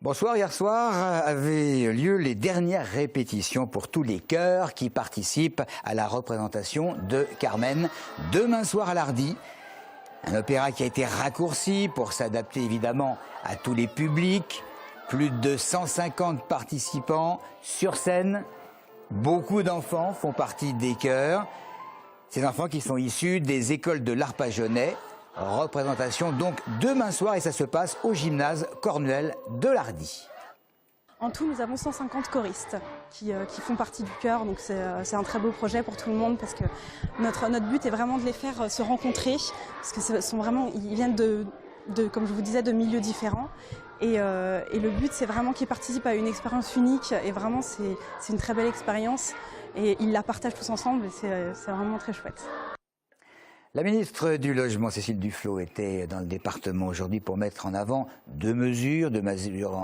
Bonsoir, hier soir avaient lieu les dernières répétitions pour tous les chœurs qui participent à la représentation de Carmen. Demain soir à l'Hardy, un opéra qui a été raccourci pour s'adapter évidemment à tous les publics. Plus de 150 participants sur scène. Beaucoup d'enfants font partie des chœurs. Ces enfants qui sont issus des écoles de l'Arpajonnais. Représentation donc demain soir et ça se passe au gymnase Cornuel de l'Hardy. En tout, nous avons 150 choristes qui font partie du chœur, donc c'est un très beau projet pour tout le monde parce que notre but est vraiment de les faire se rencontrer parce que ils viennent comme je vous disais, de milieux différents et le but c'est vraiment qu'ils participent à une expérience unique et vraiment c'est une très belle expérience et ils la partagent tous ensemble et c'est vraiment très chouette. La ministre du Logement, Cécile Duflot, était dans le département aujourd'hui pour mettre en avant deux mesures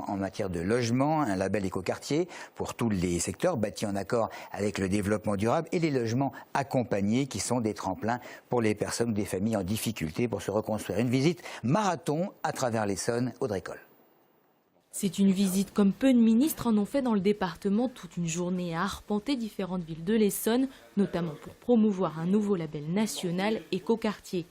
en matière de logement, un label écoquartier pour tous les secteurs bâtis en accord avec le développement durable et les logements accompagnés qui sont des tremplins pour les personnes ou des familles en difficulté pour se reconstruire. Une visite marathon à travers l'Essonne, Audrey Coll. C'est une visite comme peu de ministres en ont fait dans le département, toute une journée à arpenter différentes villes de l'Essonne, notamment pour promouvoir un nouveau label national écoquartier.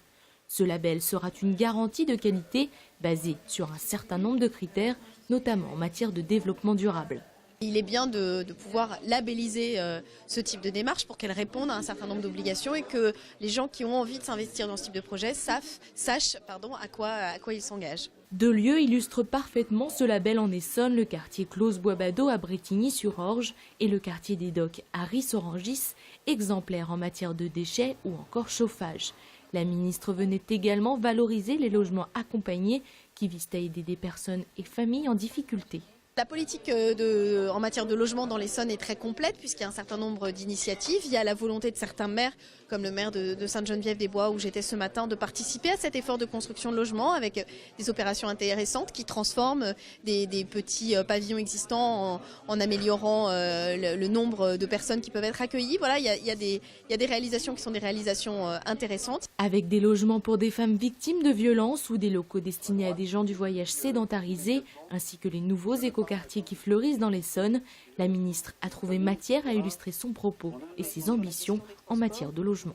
Ce label sera une garantie de qualité basée sur un certain nombre de critères, notamment en matière de développement durable. Il est bien de pouvoir labelliser ce type de démarche pour qu'elle réponde à un certain nombre d'obligations et que les gens qui ont envie de s'investir dans ce type de projet sachent à quoi ils s'engagent. Deux lieux illustrent parfaitement ce label en Essonne, le quartier Clos-Bois-Badeau à Brétigny-sur-Orge et le quartier des Docks à Ris-Orangis, exemplaires en matière de déchets ou encore chauffage. La ministre venait également valoriser les logements accompagnés qui visent à aider des personnes et familles en difficulté. La politique en matière de logement dans l'Essonne est très complète puisqu'il y a un certain nombre d'initiatives. Il y a la volonté de certains maires, comme le maire de Sainte-Geneviève-des-Bois où j'étais ce matin, de participer à cet effort de construction de logements avec des opérations intéressantes qui transforment des petits pavillons existants en améliorant le nombre de personnes qui peuvent être accueillies. Voilà, il y a des réalisations qui sont des réalisations intéressantes. Avec des logements pour des femmes victimes de violences ou des locaux destinés à des gens du voyage sédentarisés, ainsi que les nouveaux écoquartiers qui fleurissent dans l'Essonne, la ministre a trouvé matière à illustrer son propos et ses ambitions en matière de logement.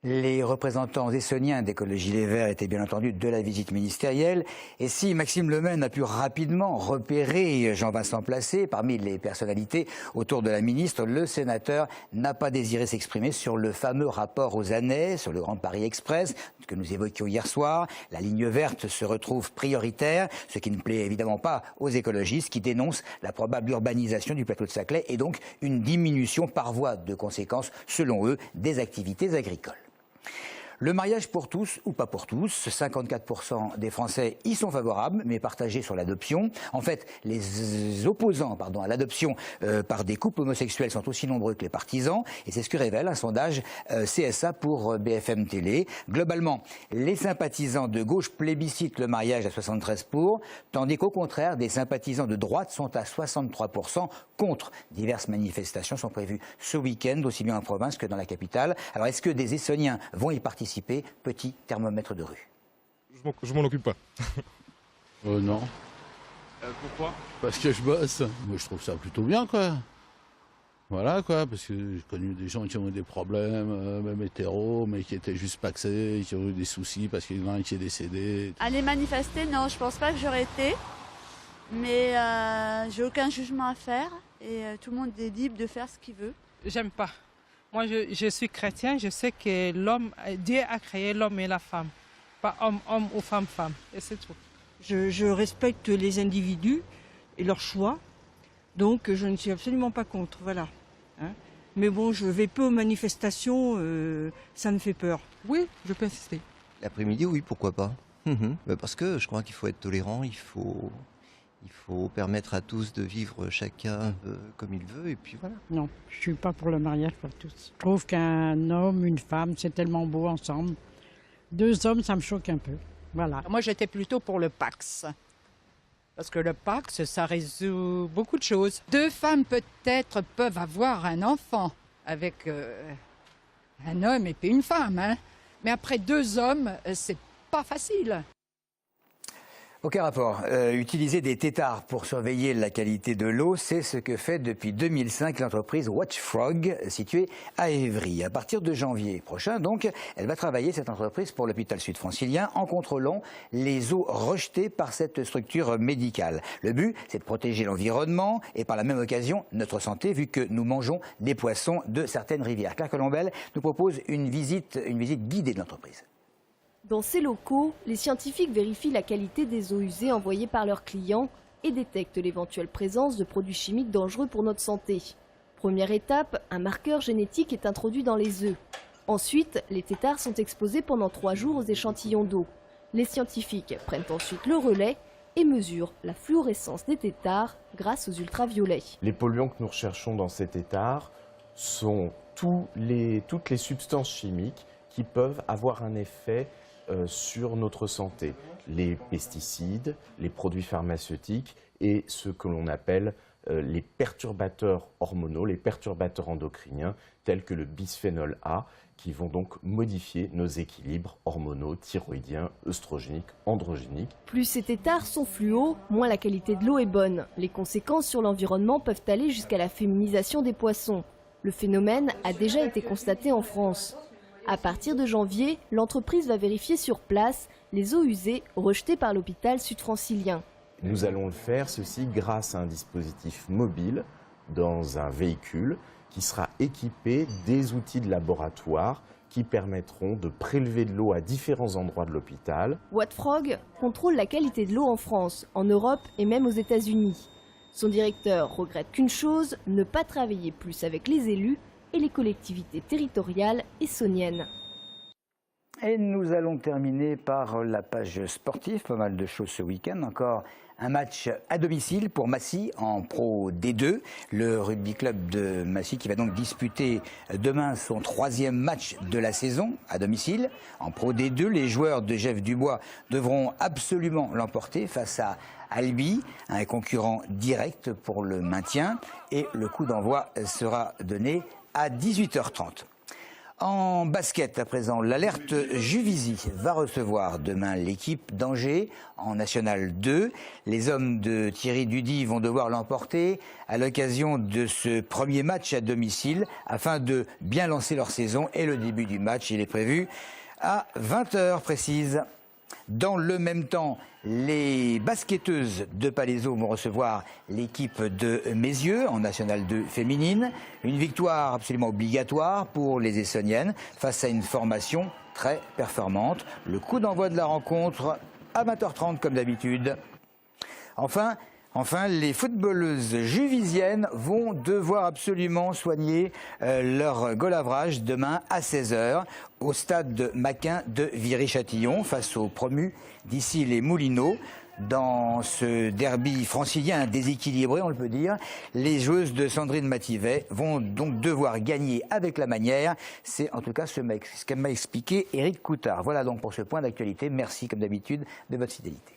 Les représentants essonniens d'Écologie Les Verts étaient bien entendu de la visite ministérielle. Et si Maxime Lemaine a pu rapidement repérer Jean-Vincent Placé parmi les personnalités autour de la ministre, le sénateur n'a pas désiré s'exprimer sur le fameux rapport aux années, sur le Grand Paris Express que nous évoquions hier soir. La ligne verte se retrouve prioritaire, ce qui ne plaît évidemment pas aux écologistes qui dénoncent la probable urbanisation du plateau de Saclay et donc une diminution par voie de conséquence, selon eux, des activités agricoles. Le mariage pour tous ou pas pour tous, 54% des Français y sont favorables, mais partagés sur l'adoption. En fait, les opposants à l'adoption par des couples homosexuels sont aussi nombreux que les partisans, et c'est ce que révèle un sondage CSA pour BFM Télé. Globalement, les sympathisants de gauche plébiscitent le mariage à 73 pour, tandis qu'au contraire, des sympathisants de droite sont à 63% contre. Diverses manifestations sont prévues ce week-end, aussi bien en province que dans la capitale. Alors, est-ce que des Essonniens vont y participer? Petit thermomètre de rue. Je m'en occupe pas. Non. Pourquoi? Parce que je bosse. Moi, je trouve ça plutôt bien, quoi. Voilà, quoi, parce que j'ai connu des gens qui ont eu des problèmes, même hétéros, mais qui étaient juste paxés, qui ont eu des soucis parce qu'il y en a un qui est décédé. Aller manifester, non, je pense pas que j'aurais été. Mais j'ai aucun jugement à faire et tout le monde est libre de faire ce qu'il veut. J'aime pas. Moi, je suis chrétien, je sais que Dieu a créé l'homme et la femme, pas homme ou femme, et c'est tout. Je respecte les individus et leurs choix, donc je ne suis absolument pas contre, voilà. Mais bon, je vais peu aux manifestations, ça me fait peur. Oui, je peux insister. L'après-midi, oui, pourquoi pas. Parce que je crois qu'il faut être tolérant, il faut permettre à tous de vivre chacun comme il veut, et puis voilà. Non, je ne suis pas pour le mariage pour tous. Je trouve qu'un homme, une femme, c'est tellement beau ensemble. Deux hommes, ça me choque un peu. Voilà. Moi, j'étais plutôt pour le Pacs. Parce que le Pacs, ça résout beaucoup de choses. Deux femmes, peut-être, peuvent avoir un enfant avec un homme et puis une femme. Mais après deux hommes, c'est pas facile. Aucun rapport. Utiliser des têtards pour surveiller la qualité de l'eau, c'est ce que fait depuis 2005 l'entreprise Watchfrog, située à Évry. À partir de janvier prochain, donc, elle va travailler, cette entreprise, pour l'hôpital sud-francilien, en contrôlant les eaux rejetées par cette structure médicale. Le but, c'est de protéger l'environnement et par la même occasion notre santé, vu que nous mangeons des poissons de certaines rivières. Claire Colombel nous propose une visite guidée de l'entreprise. Dans ces locaux, les scientifiques vérifient la qualité des eaux usées envoyées par leurs clients et détectent l'éventuelle présence de produits chimiques dangereux pour notre santé. Première étape, un marqueur génétique est introduit dans les œufs. Ensuite, les têtards sont exposés pendant 3 jours aux échantillons d'eau. Les scientifiques prennent ensuite le relais et mesurent la fluorescence des têtards grâce aux ultraviolets. Les polluants que nous recherchons dans ces têtards sont toutes les substances chimiques qui peuvent avoir un effet sur notre santé. Les pesticides, les produits pharmaceutiques et ce que l'on appelle les perturbateurs hormonaux, les perturbateurs endocriniens, tels que le bisphénol A, qui vont donc modifier nos équilibres hormonaux, thyroïdiens, œstrogéniques, androgéniques. Plus ces têtards sont fluos, moins la qualité de l'eau est bonne. Les conséquences sur l'environnement peuvent aller jusqu'à la féminisation des poissons. Le phénomène a déjà été constaté en France. À partir de janvier, l'entreprise va vérifier sur place les eaux usées rejetées par l'hôpital sud-francilien. Nous allons le faire, ceci grâce à un dispositif mobile dans un véhicule qui sera équipé des outils de laboratoire qui permettront de prélever de l'eau à différents endroits de l'hôpital. Watchfrog contrôle la qualité de l'eau en France, en Europe et même aux États-Unis. Son directeur regrette qu'une chose, ne pas travailler plus avec les élus et les collectivités territoriales essonniennes. Et nous allons terminer par la page sportive. Pas mal de choses ce week-end. Encore un match à domicile pour Massy en Pro D2. Le rugby club de Massy qui va donc disputer demain son 3e match de la saison à domicile. En Pro D2, les joueurs de Jeff Dubois devront absolument l'emporter face à Albi, un concurrent direct pour le maintien. Et le coup d'envoi sera donné à 18h30. En basket, à présent, l'Alert Juvisy va recevoir demain l'équipe d'Angers en National 2. Les hommes de Thierry Dudy vont devoir l'emporter à l'occasion de ce premier match à domicile afin de bien lancer leur saison. Et le début du match, il est prévu à 20h précise. Dans le même temps, les basketteuses de Palaiseau vont recevoir l'équipe de Mézieux en National 2 féminine. Une victoire absolument obligatoire pour les Essonniennes face à une formation très performante. Le coup d'envoi de la rencontre à 20h30 comme d'habitude. Enfin, les footballeuses juvisiennes vont devoir absolument soigner leur goal average demain à 16h au stade de Maquin de Viry-Châtillon face aux promus d'ici les Moulineaux. Dans ce derby francilien déséquilibré, on le peut dire, les joueuses de Sandrine Mativet vont donc devoir gagner avec la manière. C'est en tout cas ce qu'a expliqué Éric Coutard. Voilà donc pour ce point d'actualité. Merci comme d'habitude de votre fidélité.